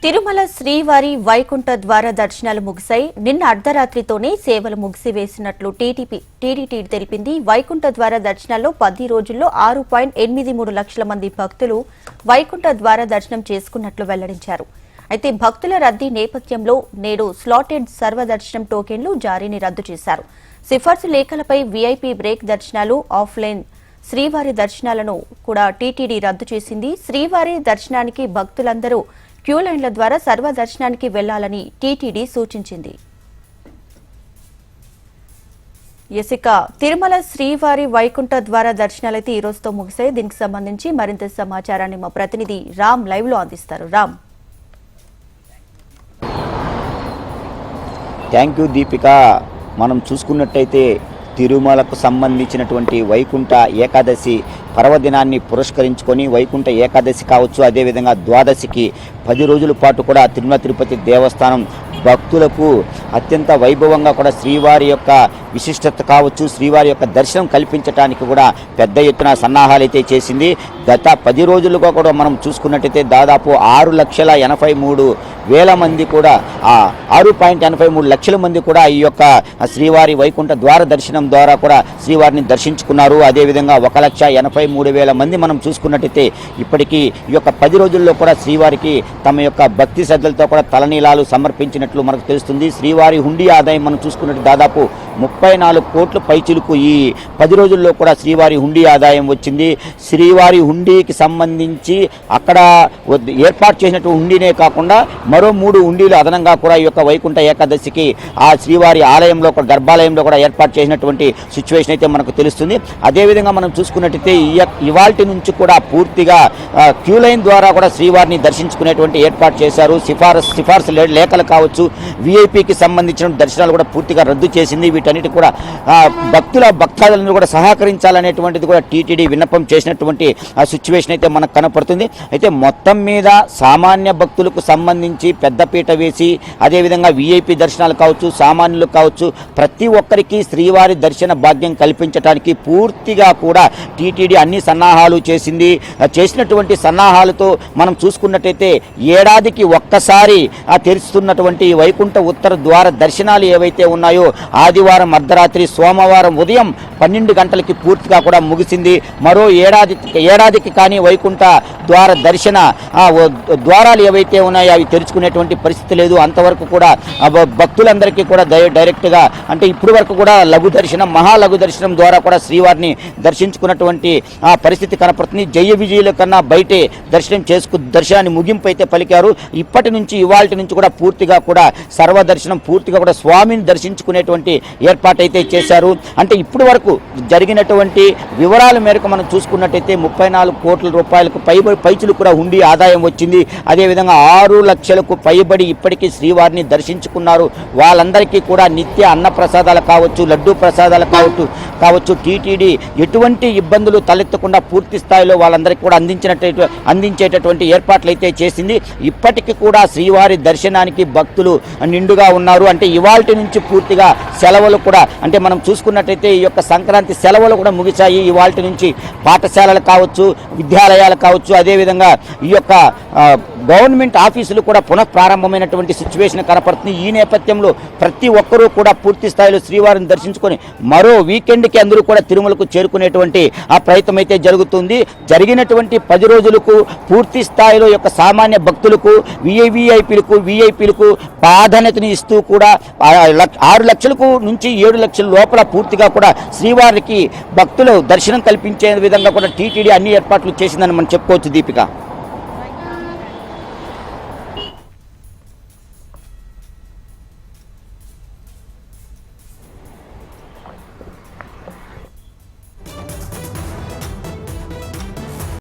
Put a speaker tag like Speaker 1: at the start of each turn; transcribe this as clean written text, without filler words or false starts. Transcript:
Speaker 1: తిరుమల శ్రీవారి వైకుంఠ ద్వార దర్శనాలు ముగిశాయి. నిన్న అర్ధరాత్రితోనే సేవలు ముగిసివేసినట్లు టీటీడీ తెలిపింది. వైకుంఠ ద్వార దర్శనాల్లో 10 రోజుల్లో 6.83 లక్షల మంది భక్తులు వైకుంఠ ద్వార దర్శనం చేసుకున్నట్లు వెల్లడించారు. అయితే భక్తుల రద్దీ నేపథ్యంలో నేడు స్లాటెడ్ సర్వదర్శనం టోకెన్లు జారీని రద్దు చేశారు. సిఫార్సు లేఖలపై వీఐపీ బ్రేక్ దర్శనాలు, ఆఫ్లైన్ శ్రీవారి దర్శనాలను కూడా టీటీడీ రద్దు చేసింది. శ్రీవారి దర్శనానికి భక్తులందరూ క్యూ లైన్ల ద్వారా సర్వదర్శనానికి వెళ్లాలని టీటీడీ సూచించింది. ఇక తిరుమల శ్రీవారి వైకుంఠ ద్వార దర్శనాలైతే ఈ రోజుతో ముగిశాయి. దీనికి సంబంధించి మరింత సమాచారాన్ని మా ప్రతినిధి రామ్ లైవ్ లో అందిస్తారు. రామ్.
Speaker 2: Thank you Deepika. మనం చూసుకున్నట్టయితే తిరుమలకు సంబంధించినటువంటి వైకుంఠ ఏకాదశి పర్వదినాన్ని పురస్కరించుకొని వైకుంఠ ఏకాదశి కావచ్చు, అదేవిధంగా ద్వాదశికి 10 రోజుల పాటు కూడా తిరుమల తిరుపతి దేవస్థానం భక్తులకు అత్యంత వైభవంగా కూడా శ్రీవారి యొక్క విశిష్టత కావచ్చు, శ్రీవారి యొక్క దర్శనం కల్పించడానికి కూడా పెద్ద ఎత్తున సన్నాహాలు అయితే చేసింది. గత 10 రోజులుగా కూడా మనం చూసుకున్నట్టయితే దాదాపు 6,83,000 మంది కూడా 6.83 లక్షల మంది కూడా ఈ యొక్క శ్రీవారి వైకుంఠ ద్వార దర్శనం ద్వారా కూడా శ్రీవారిని దర్శించుకున్నారు. అదేవిధంగా 1,83,000 మంది మనం చూసుకున్నట్టయితే ఇప్పటికీ ఈ యొక్క 10 రోజుల్లో కూడా శ్రీవారికి తమ యొక్క భక్తి శ్రద్ధలతో కూడా తలనీలాలు సమర్పించినట్లు మనకు తెలుస్తుంది. శ్రీవారి హుండీ ఆదాయం మనం చూసుకున్నట్టు దాదాపు 34 కోట్ల పైచిలుకు ఈ 10 రోజుల్లో కూడా శ్రీవారి హుండీ ఆదాయం వచ్చింది. శ్రీవారి హుండీకి సంబంధించి అక్కడ ఏర్పాటు చేసినట్టు హుండీనే కాకుండా మరో 3 హుండీలు అదనంగా కూడా ఈ యొక్క వైకుంఠ ఏకాదశికి ఆ శ్రీవారి ఆలయంలో గర్భాలయంలో కూడా ఏర్పాటు చేసినటువంటి సిచ్యువేషన్ అయితే మనకు తెలుస్తుంది. అదేవిధంగా మనం చూసుకున్నట్టయితే ఇవాల్టి నుంచి కూడా పూర్తిగా క్యూ లైన్ ద్వారా కూడా శ్రీవారిని దర్శించుకునేటువంటి ఏర్పాటు చేశారు. సిఫార్సు లేఖలు కావచ్చు, వీఐపీకి సంబంధించిన దర్శనాలు కూడా పూర్తిగా రద్దు చేసింది. వీటన్నిటి కూడా భక్తాదులను కూడా సహకరించాలనేటువంటిది కూడా టీటీడీ విన్నపం చేసినటువంటి సిచ్యువేషన్ అయితే మనకు కనపడుతుంది. అయితే మొత్తం మీద సామాన్య భక్తులకు సంబంధించి పెద్దపీట వేసి అదేవిధంగా వీఐపీ దర్శనాలు కావచ్చు, సామాన్యులు కావచ్చు, ప్రతి ఒక్కరికి శ్రీవారి దర్శన భాగ్యం కల్పించడానికి పూర్తిగా కూడా టీటీడీ అన్ని సన్నాహాలు చేసింది. చేసినటువంటి సన్నాహాలతో మనం చూసుకున్నట్టయితే ఏడాదికి ఒక్కసారి తెరుస్తున్నటువంటి వైకుంఠ ఉత్తర ద్వార దర్శనాలు ఏవైతే ఉన్నాయో ఆదివారం అర్ధరాత్రి, సోమవారం ఉదయం 12 గంటలకి పూర్తిగా కూడా ముగిసింది. మరో ఏడాదికి కానీ వైకుంఠ ద్వార దర్శన ద్వారాలు ఏవైతే ఉన్నాయో అవి తెరుచుకునేటువంటి పరిస్థితి లేదు. అంతవరకు కూడా భక్తులందరికీ కూడా డైరెక్ట్గా అంటే ఇప్పుడు వరకు కూడా లఘు దర్శనం, మహాలఘు దర్శనం ద్వారా కూడా శ్రీవారిని దర్శించుకున్నటువంటి పరిస్థితి కనపడుతుంది. జయ విజయుల కన్నా బయటే దర్శనాన్ని ముగింపు అయితే పలికారు. ఇప్పటి నుంచి ఇవాల్టి నుంచి కూడా పూర్తిగా కూడా సర్వదర్శనం పూర్తిగా కూడా స్వామిని దర్శించుకునేటువంటి ఏర్పాటు అయితే చేశారు. అంటే ఇప్పుడు వరకు జరిగినటువంటి వివరాల మేరకు మనం చూసుకున్నట్టయితే 34 కోట్ల రూపాయలకు పైచులు కూడా హుండీ ఆదాయం వచ్చింది. అదేవిధంగా 6 లక్షలకు పైబడి ఇప్పటికీ శ్రీవారిని దర్శించుకున్నారు. వాళ్ళందరికీ కూడా నిత్య అన్న ప్రసాదాలు కావచ్చు, లడ్డూ ప్రసాదాలు కావచ్చు టీటీడీ ఎటువంటి ఇబ్బందులు తలెత్తకుండా పూర్తి స్థాయిలో వాళ్ళందరికీ కూడా అందించేటటువంటి ఏర్పాట్లు అయితే చేసింది. ఇప్పటికీ కూడా శ్రీవారి దర్శనానికి భక్తులు నిండుగా ఉన్నారు. అంటే ఇవాల్టి నుంచి పూర్తిగా సెలవులు కూడా అంటే మనం చూసుకున్నట్టయితే ఈ యొక్క సంక్రాంతి సెలవులు కూడా ముగిశాయి. ఇవాల్టి నుంచి పాఠశాలలు కావచ్చు, విద్యాలయాలు కావచ్చు, అదేవిధంగా ఈ యొక్క గవర్నమెంట్ ఆఫీసులు కూడా పునఃప్రారంభమైనటువంటి సిచ్యువేషన్ కనపడుతుంది. ఈ నేపథ్యంలో ప్రతి ఒక్కరూ కూడా పూర్తి స్థాయిలో శ్రీవారిని దర్శించుకొని మరో వీకెండ్కి అందరూ కూడా తిరుమలకు చేరుకునేటువంటి ప్రయత్నం అయితే జరుగుతుంది. జరిగినటువంటి 10 రోజులకు పూర్తి స్థాయిలో యొక్క సామాన్య భక్తులకు, వీఐపీలకు ప్రాధాన్యతని ఇస్తూ కూడా 6 లక్షలకు నుంచి 7 లక్షల లోపల పూర్తిగా కూడా శ్రీవారికి భక్తులు దర్శనం కల్పించే విధంగా కూడా టీటీడీ అన్ని ఏర్పాట్లు చేసిందని మనం చెప్పుకోవచ్చు దీపిక.